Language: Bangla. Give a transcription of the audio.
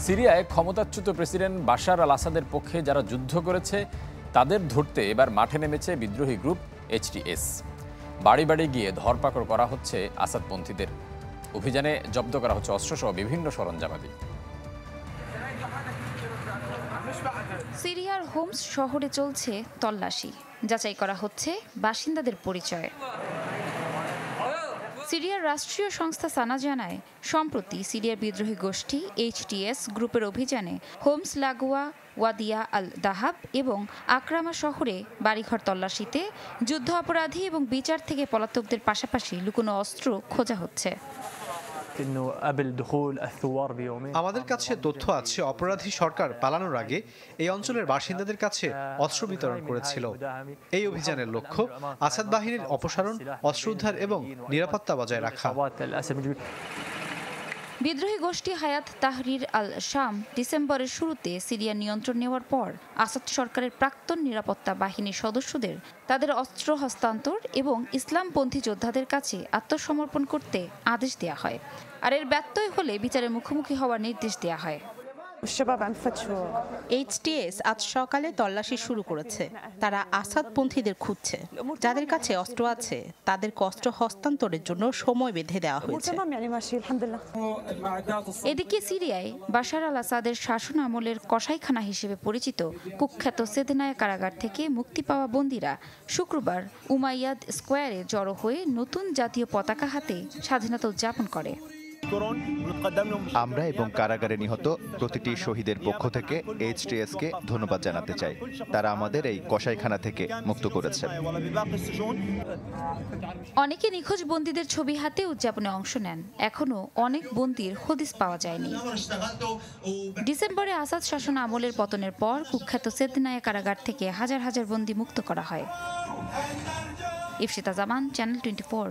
সিরিয়ায় ক্ষমতাচ্যুত প্রেসিডেন্ট বাশার আল আসাদের পক্ষে যারা যুদ্ধ করেছে তাদের ধরতে এবার মাঠে নেমেছে বিদ্রোহী গ্রুপ এইচটিএস। বাড়ি বাড়ি গিয়ে ধরপাকড় করা হচ্ছে আসাদপন্থীদের। অভিযানে জব্দ করা হচ্ছে অস্ত্রসহ বিভিন্ন সরঞ্জামাদি। সিরিয়ার হোমস শহরে চলছে তল্লাশি, যাচাই করা হচ্ছে বাসিন্দাদের পরিচয়। সিরিয়ার রাষ্ট্রীয় সংস্থা সানা জানায়, সম্প্রতি সিরিয়ার বিদ্রোহী গোষ্ঠী এইচটিএস গ্রুপের অভিযানে হোমস লাগোয়া, ওয়াদিয়া আল দাহাব এবং আকরামা শহরে বাড়িঘর তল্লাশিতে যুদ্ধ অপরাধী এবং বিচার থেকে পলাতকদের পাশাপাশি লুকোনো অস্ত্র খোঁজা হচ্ছে। আমাদের কাছে তথ্য আছে অপরাধী সরকার পালানোর আগে এই অঞ্চলের বাসিন্দাদের কাছে অস্ত্র বিতরণ করেছিল। এই অভিযানের লক্ষ্য আসাদ বাহিনীর অপসারণ, অস্ত্র উদ্ধার এবং নিরাপত্তা বজায় রাখা। বিদ্রোহী গোষ্ঠী হায়াত তাহরির আল শাম ডিসেম্বরের শুরুতে সিরিয়া নিয়ন্ত্রণ নেওয়ার পর আসাদ সরকারের প্রাক্তন নিরাপত্তা বাহিনীর সদস্যদের তাদের অস্ত্র হস্তান্তর এবং ইসলামপন্থী যোদ্ধাদের কাছে আত্মসমর্পণ করতে আদেশ দেওয়া হয়। আর এর ব্যত্যয় হলে বিচারের মুখোমুখি হওয়ার নির্দেশ দেওয়া হয়। এইচটিএস আজ সকালে তল্লাশি শুরু করেছে। তারা আসাদপন্থীদের খুঁজছে। যাদের কাছে অস্ত্র আছে তাদেরকে অস্ত্র হস্তান্তরের জন্য সময় বেঁধে দেওয়া হয়েছে। এদিকে সিরিয়ায় বাশার আল আসাদের শাসন আমলের কসাইখানা হিসেবে পরিচিত কুখ্যাত সেদনায়া কারাগার থেকে মুক্তি পাওয়া বন্দীরা শুক্রবার উমাইয়াদ স্কোয়ারে জড়ো হয়ে নতুন জাতীয় পতাকা হাতে স্বাধীনতা উদযাপন করে। আমরা এবং কারাগারে নিহত প্রতিটি শহীদের পক্ষ থেকে এইচটিএসকে ধন্যবাদ জানাতে চাই। তারা আমাদের এই কসাইখানা থেকে মুক্ত করেছে। অনেকে নিখোঁজ বন্দীদের ছবি হাতে উদযাপনে অংশ নেন। এখনো অনেক বন্দীর হদিস পাওয়া যায়নি। ডিসেম্বরে আসাদ শাসন আমলের পতনের পর কুখ্যাত সেদনায়া কারাগার থেকে হাজার হাজার বন্দী মুক্ত করা হয়। ইফশিতা জামান, চ্যানেল 24।